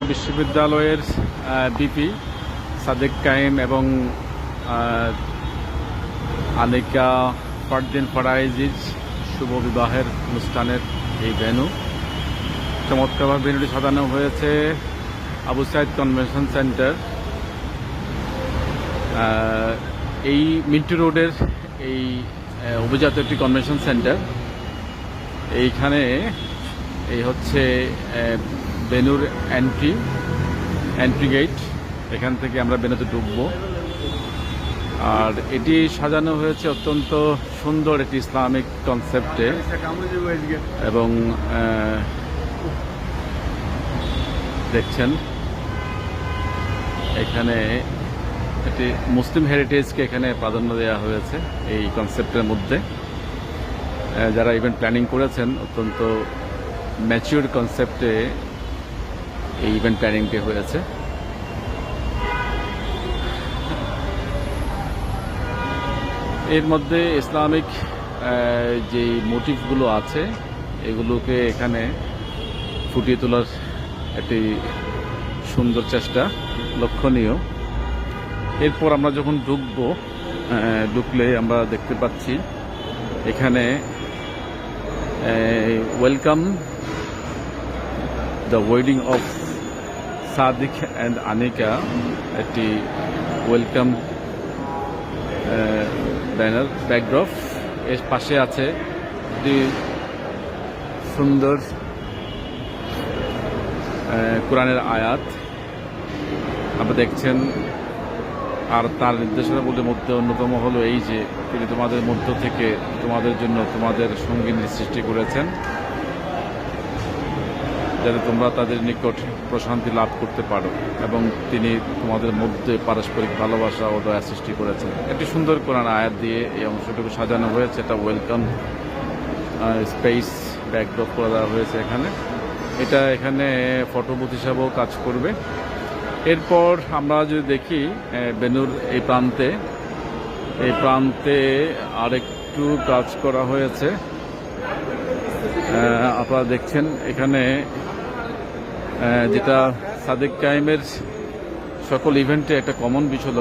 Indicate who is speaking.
Speaker 1: বিশ্ববিদ্যালয়ের বিপি সাদেক কায়েম এবং আনিকা ফারদিন ফারাইজির শুভ বিবাহের অনুষ্ঠানের এই ভেন্যু চমৎকারভাবে ভেন্যুটি সাজানো হয়েছে আবু সাইদ কনভেনশন সেন্টার। এই মিন্টু রোডের এই অভিজাত একটি কনভেনশন সেন্টার। এইখানে এই হচ্ছে ভেন্যুর এন্ট্রি গেট। এখান থেকে আমরা ভেন্যুতে ঢুকবো। আর এটি সাজানো হয়েছে অত্যন্ত সুন্দর একটি ইসলামিক কনসেপ্টে এবং দেখছেন এখানে একটি মুসলিম হেরিটেজকে এখানে প্রাধান্য দেওয়া হয়েছে এই কনসেপ্টের মধ্যে। যারা ইভেন্ট প্ল্যানিং করেছেন অত্যন্ত ম্যাচিউর কনসেপ্টে এই ইভেন্ট প্ল্যানিংটি হয়েছে। এর মধ্যে ইসলামিক যে মোটিভগুলো আছে এগুলোকে এখানে ফুটিয়ে তোলার একটি সুন্দর চেষ্টা লক্ষণীয়। এরপর আমরা যখন ঢুকলে আমরা দেখতে পাচ্ছি এখানে welcome the wedding of Sadiq and Anika, একটি ওয়েলকাম ব্যানার ব্যাকড্রপ। এর পাশে আছে একটি সুন্দর কোরআনের আয়াত আপনারা দেখছেন। আর তার নির্দেশনাগুলির মধ্যে অন্যতম হলো এই যে তিনি তোমাদের মধ্য থেকে তোমাদের জন্য তোমাদের সঙ্গিনী সৃষ্টি করেছেন যাতে তোমরা তাদের নিকট প্রশান্তি লাভ করতে পারো, এবং তিনি তোমাদের মধ্যে পারস্পরিক ভালোবাসা ও দয়া সৃষ্টি করেছেন। একটি সুন্দর কোরআন আয়াত দিয়ে এই অংশটুকু সাজানো হয়েছে। এটা ওয়েলকাম স্পেস ব্যাকড্রপ করে দেওয়া হয়েছে এখানে। এটা এখানে ফটো বুথ হিসাবেও কাজ করবে। এরপর আমরা যদি দেখি ভেন্যুর এই প্রান্তে আরেকটু কাজ করা হয়েছে। আপনারা দেখছেন এখানে যেটা সাদেক কায়েমের সকল ইভেন্টে একটা কমন বিষয়